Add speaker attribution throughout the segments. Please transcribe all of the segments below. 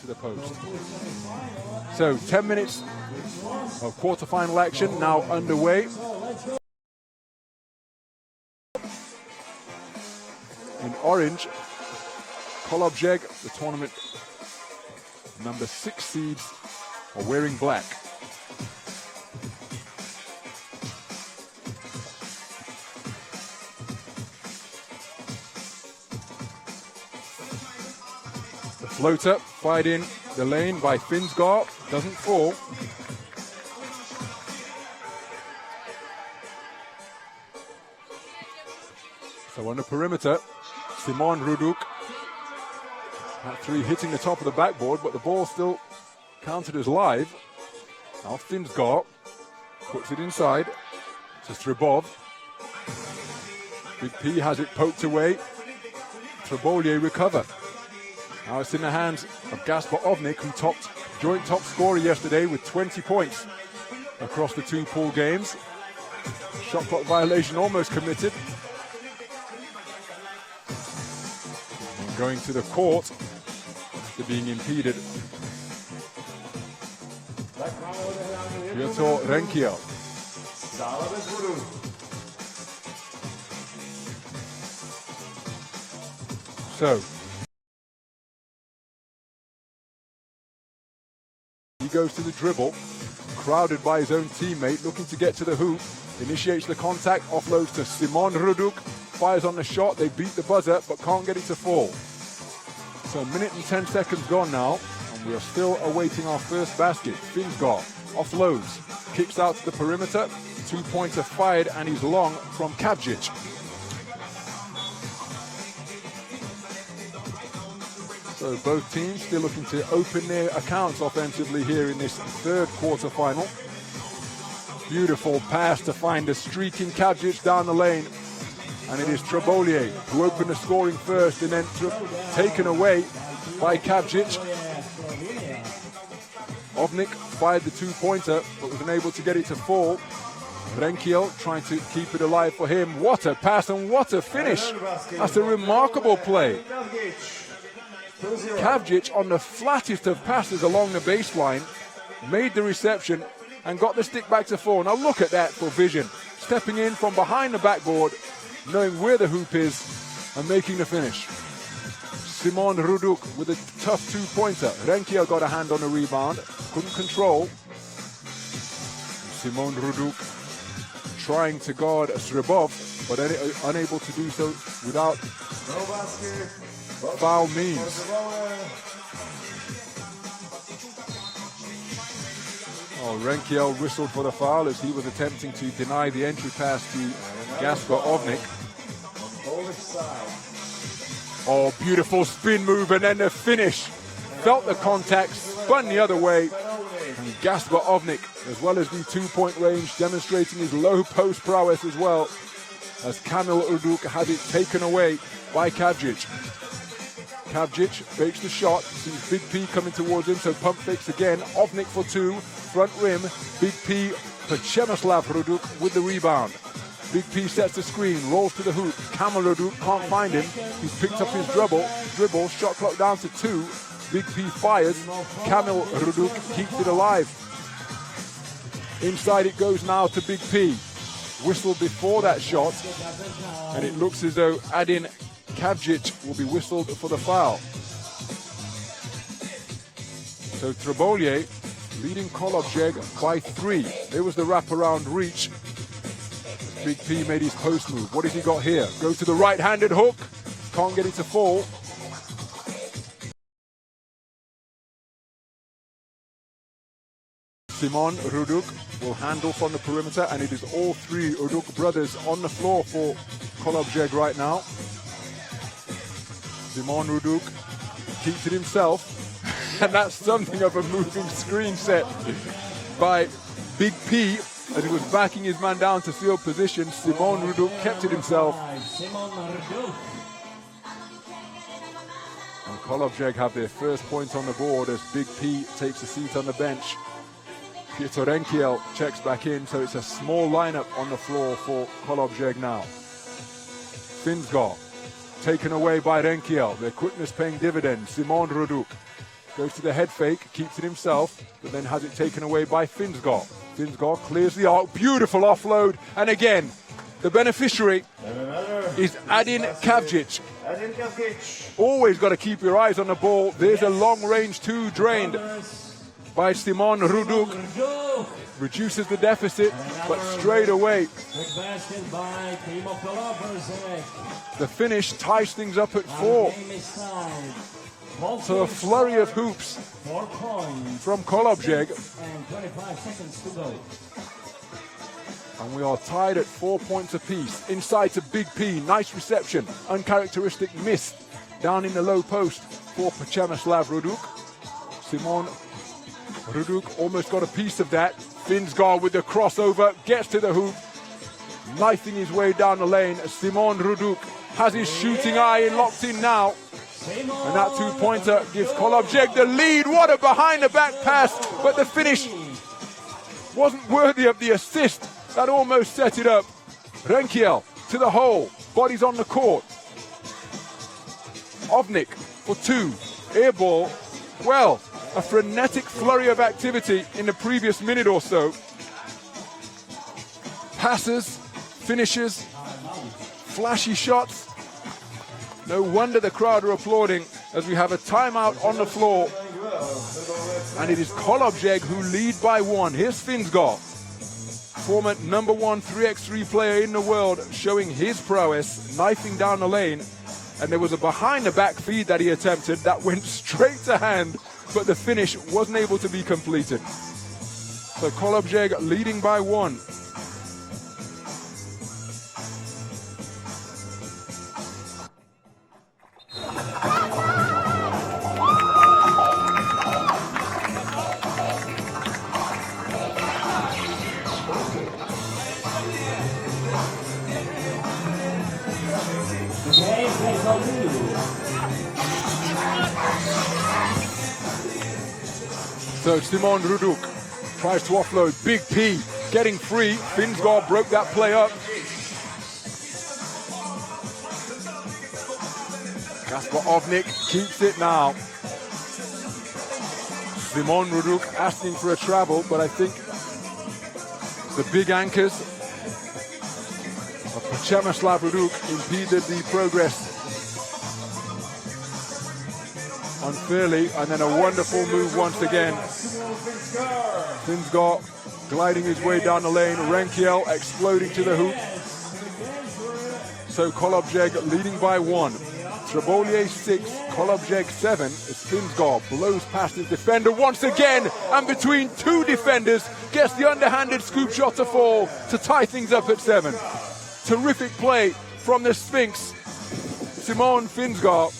Speaker 1: to the post. So 10 minutes of quarterfinal action now underway. In orange, Kolobrzeg, the tournament number 6 seeds, are wearing black. The floater fired in the lane by Finsgaard, doesn't fall. So on the perimeter, Simon Ruduk, that 3 hitting the top of the backboard, but the ball still counted as live. Now Finsgaard puts it inside to Trbovlje. Big P has it poked away. Trbovlje recover. Now it's in the hands of Gasper Ovnik, who topped joint top scorer yesterday with 20 points across the 2 pool games. Shot clock violation almost committed. Going to the court after being impeded. Piotr Renkiel. So he goes to the dribble, crowded by his own teammate, looking to get to the hoop, initiates the contact, offloads to Simon Ruduk, fires on the shot, they beat the buzzer but can't get it to fall. So 1 minute and 10 seconds gone now, and we are still awaiting our first basket. Finsgaard offloads, kicks out to the perimeter, 2-pointer fired, and he's long from Kavjic. So both teams still looking to open their accounts offensively here in this 3rd quarterfinal. Beautiful pass to find a streaking Kavjic down the lane. And it is Trbovlje who opened the scoring first, and then taken away by Kavjic. Ovnik fired the 2-pointer, but was unable to get it to fall. Renkiel trying to keep it alive for him. What a pass and what a finish. That's a remarkable play. Kavjic, on the flattest of passes along the baseline, made the reception and got the stick back to fall. Now look at that for vision. Stepping in from behind the backboard, knowing where the hoop is, and making the finish. Simon Ruduk with a tough 2-pointer. Renkiel got a hand on the rebound, couldn't control. Simon Ruduk trying to guard Trbovlje, but unable to do so without foul means. Oh, Renkiel whistled for the foul as he was attempting to deny the entry pass to Gasper Ovnik. Oh, beautiful spin move, and then the finish. Felt the contact, spun the other way. And Gasper Ovnik, as well as the 2-point range, demonstrating his low post prowess as well, as Kamil Urduk has it taken away by Kavjic. Kavjic fakes the shot, sees Big P coming towards him, so pump fakes again. Ovnik for 2, front rim. Big P for Przemysław Ruduk with the rebound. Big P sets the screen, rolls to the hoop. Kamil Urduk can't find him. He's picked up his dribble, shot clock down to 2. Big P fires. Kamil Urduk keeps it alive. Inside it goes now to Big P. Whistle before that shot, and it looks as though Adin Kavjic will be whistled for the foul. So Trbovlje leading Kolobrzeg by 3. There was the wraparound reach. Big P made his post move. What has he got here? Goes to the right-handed hook. Can't get it to fall. Simon Ruduk will handle from the perimeter, and it is all 3 Ruduk brothers on the floor for Kolobrzeg right now. Simon Ruduk keeps it himself, and that's something of a moving screen set by Big P as he was backing his man down to field position. Simon Ruduk kept it himself. And Kolobrzeg have their first point on the board as Big P takes a seat on the bench. Piotr Renkiel checks back in, so it's a small lineup on the floor for Kolobrzeg now. Finsgaard taken away by Renkiel. Their quickness paying dividends. Simon Ruduk Goes to the head fake, keeps it himself, but then has it taken away by Finsgaard. Finsgaard clears the arc, beautiful offload, and again, the beneficiary is Adin Kavcic. Always got to keep your eyes on the ball. There's a long range two drained by Simon Ruduk. Reduces the deficit, but straight away the finish ties things up at 4. So a flurry of hoops from Kolobrzeg. And we are tied at 4 points apiece. Inside to Big P, nice reception. Uncharacteristic miss down in the low post for Przemysław Ruduk. Simon Ruduk almost got a piece of that. Finsgaard with the crossover, gets to the hoop, knifing his way down the lane. Simon Ruduk has his shooting eye locked in now. And that two-pointer gives Kolobrzeg the lead. What a behind-the-back pass, but the finish wasn't worthy of the assist. That almost set it up. Renkiel to the hole, bodies on the court. Ovnik for 2, air ball. Well, a frenetic flurry of activity in the previous minute or so. Passes, finishes, flashy shots. No wonder the crowd are applauding as we have a timeout on the floor. And it is Kolobrzeg who lead by 1. Here's Finsgaard, former #1 3x3 player in the world, showing his prowess, knifing down the lane. And there was a behind-the-back feed that he attempted that went straight to hand, but the finish wasn't able to be completed. So Kolobrzeg leading by 1. So Simon Ruduk tries to offload. Big P getting free. Finsgaard broke that play up. Kasper Ovnik keeps it now. Simon Ruduk asking for a travel, but I think the big anchors of Przemysław Ruduk impeded the progress unfairly, and then a wonderful move once again. Finsgaard gliding his way down the lane. Renkiel exploding to the hoop. So Kolobrzeg leading by 1. Trbovlje 6, Kolobrzeg 7 as Finsgaard blows past his defender once again, and between 2 defenders gets the underhanded scoop shot to fall to tie things up at 7. Terrific play from the Sphinx, Simon Finsgaard.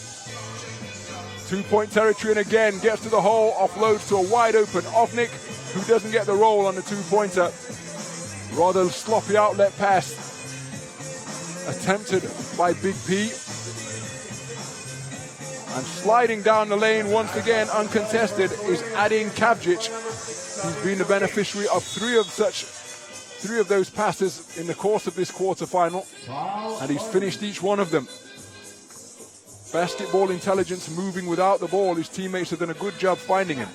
Speaker 1: 2-point territory, and again gets to the hole, offloads to a wide open Ovnik, who doesn't get the roll on the 2-pointer. Rather sloppy outlet pass attempted by Big P. And sliding down the lane once again uncontested is Adin Kavcic. He's been the beneficiary of three of those passes in the course of this quarterfinal, and he's finished each one of them. Basketball intelligence, moving without the ball. His teammates have done a good job finding him.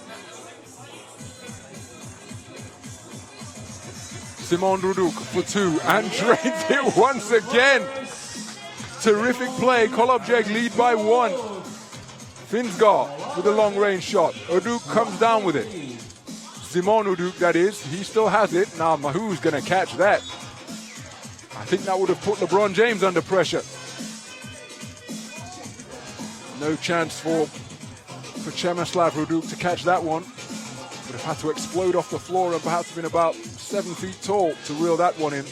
Speaker 1: Simon Ruduk for 2 and drains it once again. Terrific play. Kolobrzeg lead by 1. Finsgaard with a long range shot. Ruduk comes down with it. Simon Ruduk, that is. He still has it. Now who's going to catch that? I think that would have put LeBron James under pressure. No chance for Przemysław Ruduk to catch that one. Would have had to explode off the floor and perhaps been about 7 feet tall to reel that one in.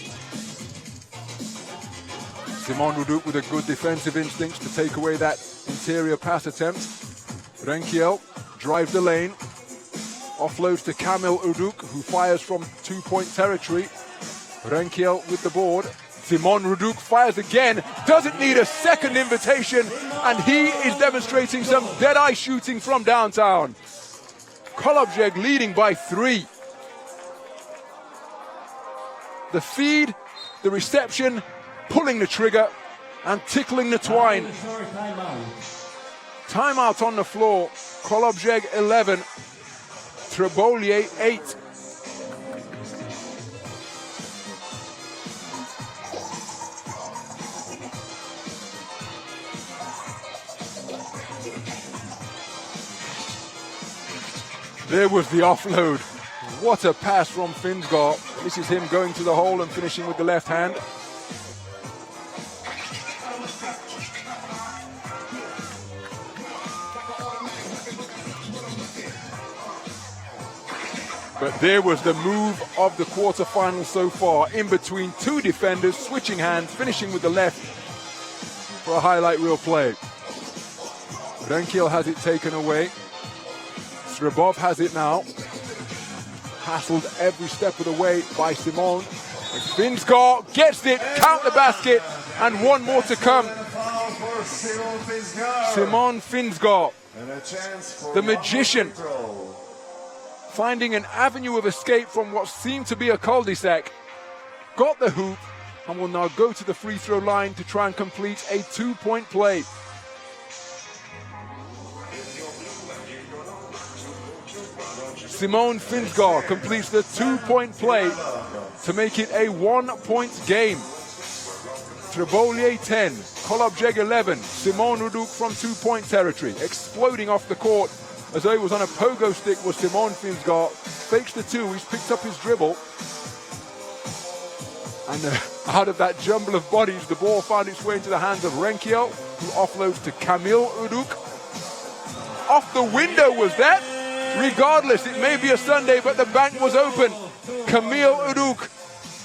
Speaker 1: Simon Ruduk with a good defensive instincts to take away that interior pass attempt. Renkiel drives the lane, offloads to Kamil Ruduk, who fires from 2-point territory. Renkiel with the board. Simon Ruduk fires again, doesn't need a second invitation, and he is demonstrating some dead-eye shooting from downtown. Kolobrzeg leading by 3. The feed, the reception, pulling the trigger, and tickling the twine. Timeout on the floor. Kolobrzeg 11, Trbovlje 8. There was the offload. What a pass from Finsgaard. This is him going to the hole and finishing with the left hand. But there was the move of the quarterfinals so far, in between two defenders, switching hands, finishing with the left for a highlight reel play. Renkiel has it taken away. Trbov has it now. Hassled every step of the way by Simon. Finsgaard gets it, count the basket, and one more to come. Simon Finsgaard, the magician, finding an avenue of escape from what seemed to be a cul-de-sac, got the hoop, and will now go to the free throw line to try and complete a 2-point play. Simon Finsgaard completes the 2-point play to make it a 1-point game. Trbovlje 10, Kolobrzeg 11, Simon Ruduk from 2-point territory. Exploding off the court as though he was on a pogo stick was Simon Finsgaard. Fakes the two, he's picked up his dribble. And out of that jumble of bodies, the ball found its way into the hands of Renkiel, who offloads to Kamil Uduk. Off the window was that? Regardless, it may be a Sunday, but the bank was open. Kamil Uduk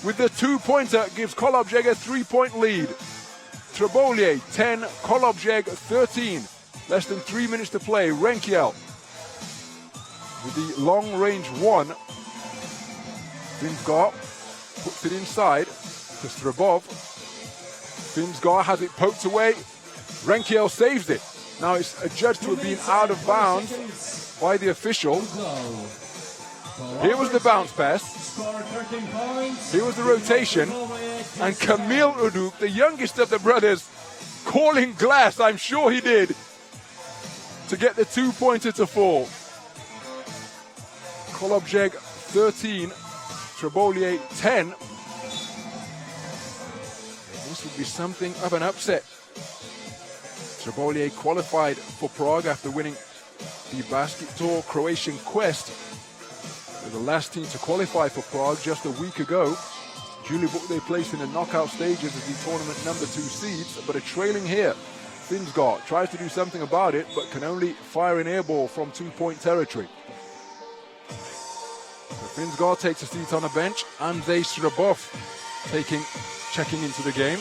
Speaker 1: with the 2-pointer gives Kolobrzeg a 3-point lead. Trbovlje 10, Kolobrzeg 13. Less than 3 minutes to play. Renkiel with the long range one. Finsgaard puts it inside to Trbov. Finsgaard has it poked away. Renkiel saves it. Now it's adjudged to have been out of bounds by the official. Here was the bounce pass. Here was the rotation. And Kamil Uduk, the youngest of the brothers, calling glass, I'm sure he did, to get the 2-pointer to fall. Kolobrzeg 13, Trbovlje 10. This would be something of an upset. Trbovlje qualified for Prague after winning the Basket Tour Croatian Quest. They're the last team to qualify for Prague just a week ago. Duly booked their place in the knockout stages as the tournament number 2 seeds, but are trailing here. Finsgaard tries to do something about it, but can only fire an air ball from 2-point territory. So Finsgaard takes a seat on a bench, and Trbov checking into the game.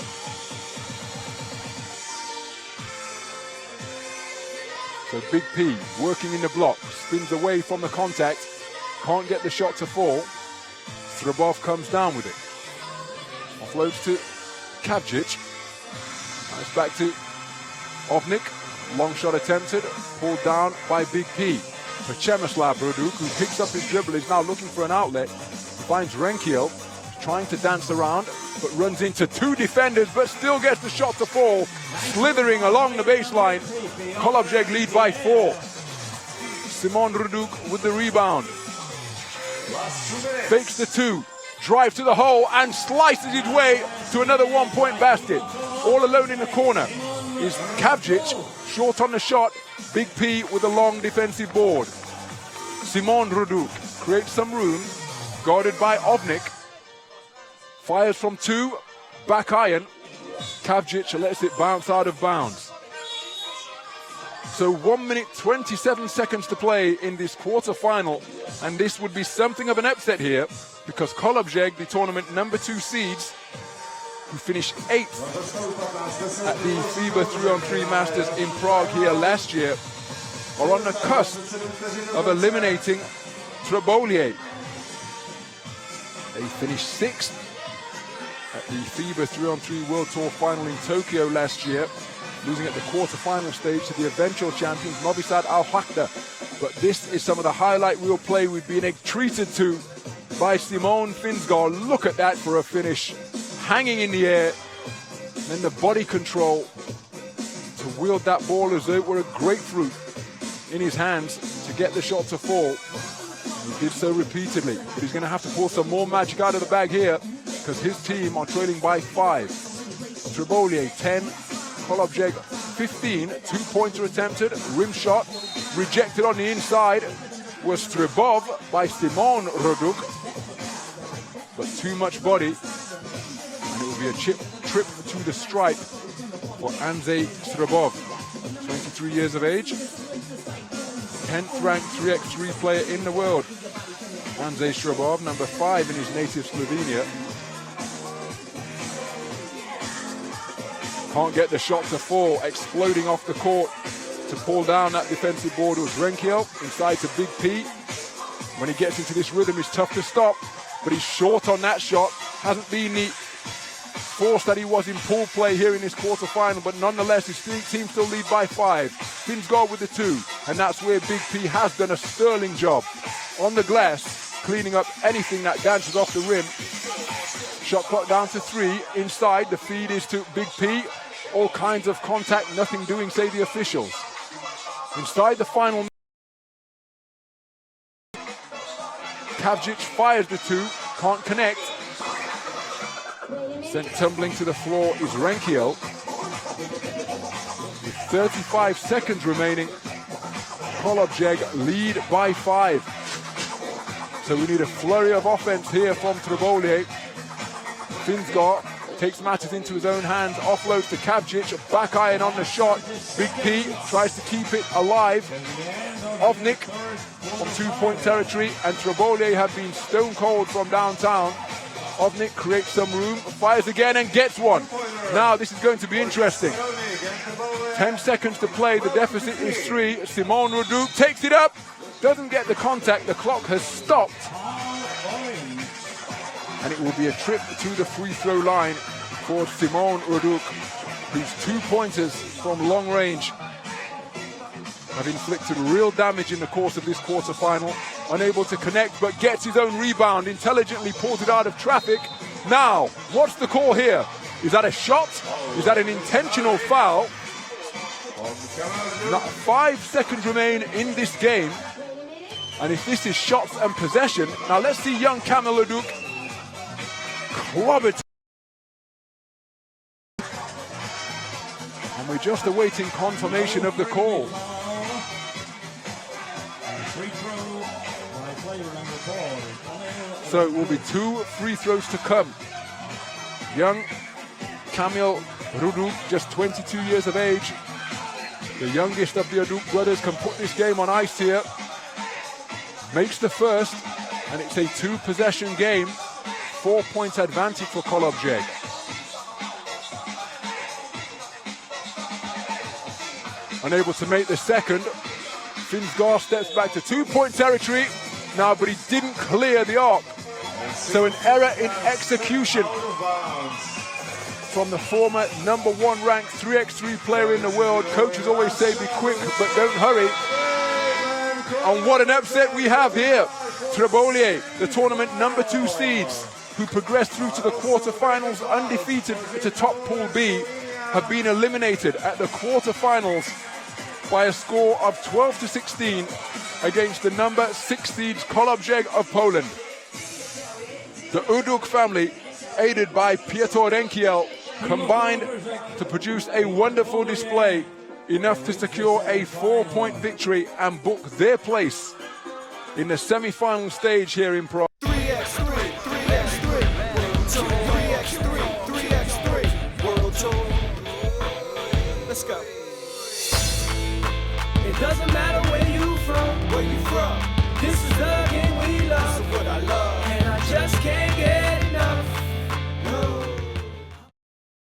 Speaker 1: So Big P working in the block, spins away from the contact, can't get the shot to fall. Trbov comes down with it. Offloads to Kavcic. Now it's back to Ovnik. Long shot attempted, pulled down by Big P. For Přemysl Ruduk, who picks up his dribble, is now looking for an outlet. Finds Renkiel, trying to dance around, but runs into two defenders, but still gets the shot to fall. Slithering along the baseline. Kolobrzeg lead by 4. Simon Ruduk with the rebound. Fakes the 2, drives to the hole and slices his way to another 1-point basket. All alone in the corner is Kavcic, short on the shot. Big P with a long defensive board. Simon Ruduk creates some room, guarded by Ovnik. Fires from 2, back iron. Kavcic lets it bounce out of bounds. So 1 minute 27 seconds to play in this quarterfinal, and this would be something of an upset here, because Kolobrzeg, the tournament number 2 seeds, who finished 8th at the FIBA 3x3 Masters in Prague here last year, are on the cusp of eliminating Trbovlje. They finished 6th at the FIBA 3x3 World Tour final in Tokyo last year, losing at the quarterfinal stage to the eventual champions Novi Sad Al-Wakda. But this is some of the highlight reel play we've been treated to by Simon Finsgaard. Look at that for a finish. Hanging in the air, then the body control to and wheeled that ball as though it were a grapefruit in his hands to get the shot to fall. He did so repeatedly, but he's going to have to pull some more magic out of the bag here because his team are trailing by 5. Trbovlje 10, Kolobrzeg 15, 2-pointer attempted, rim shot, rejected on the inside, was Trbov by Simon Roduk, but too much body, and it will be a trip to the stripe for Andrzej Trbov, 23 years of age, 10th ranked 3x3 player in the world. Andrzej Trbov, number 5 in his native Slovenia. Can't get the shot to fall, exploding off the court to pull down that defensive board was Renkiel, inside to Big P. When he gets into this rhythm, it's tough to stop, but he's short on that shot. Hasn't been the force that he was in pool play here in this quarterfinal, but nonetheless, his team still lead by 5. Finnsgaard with the 2, and that's where Big P has done a sterling job. On the glass, cleaning up anything that dances off the rim. Shot clock down to 3. Inside, the feed is to Big P. All kinds of contact, nothing doing, say the officials. Inside the final, Kavcic fires the 2, can't connect. Sent tumbling to the floor is Renkiel. With 35 seconds remaining, Kolobrzeg lead by 5. So we need a flurry of offense here from Trbovlje. Finnsgaard takes matters into his own hands, offloads to Kavcic, a back iron on the shot. Big P tries to keep it alive. Ovnik from 2-point territory, and Trbovlje have been stone cold from downtown. Ovnik creates some room, fires again and gets one. Now this is going to be interesting. 10 seconds to play, the deficit is 3. Simon Roduk takes it up, doesn't get the contact, the clock has stopped. And it will be a trip to the free throw line for Simon Roduk, whose 2-pointers from long range have inflicted real damage in the course of this quarterfinal. Unable to connect, but gets his own rebound, intelligently pulls it out of traffic. Now, what's the call here? Is that a shot? Is that an intentional foul? Now, 5 seconds remain in this game. And if this is shots and possession, now let's see young Kamil Roduk club it. And we're just awaiting confirmation of the call. So it will be 2 free throws to come. Young Kamil Roduk, just 22 years of age. The youngest of the Roduk brothers can put this game on ice here. Makes the first, and it's a 2-possession game. 4-point advantage for Kolobrzeg. Unable to make the second. Finnsgaard steps back to 2-point territory now, but he didn't clear the arc. So an error in execution from the former number 1 ranked 3x3 player in the world. Coaches always say be quick, but don't hurry. And what an upset we have here. Trbovlje, the tournament number 2 seeds, who progressed through to the quarterfinals undefeated to top Pool B, have been eliminated at the quarterfinals by a score of 12-16 against the number 6 seeds Kolobrzeg of Poland. The Uduk family, aided by Piotr Renkiel, combined to produce a wonderful display, enough to secure a 4-point victory and book their place in the semi-final stage here in Prague.
Speaker 2: 3x3, 3x3 World Tour. Let's go. It doesn't matter where you from. This is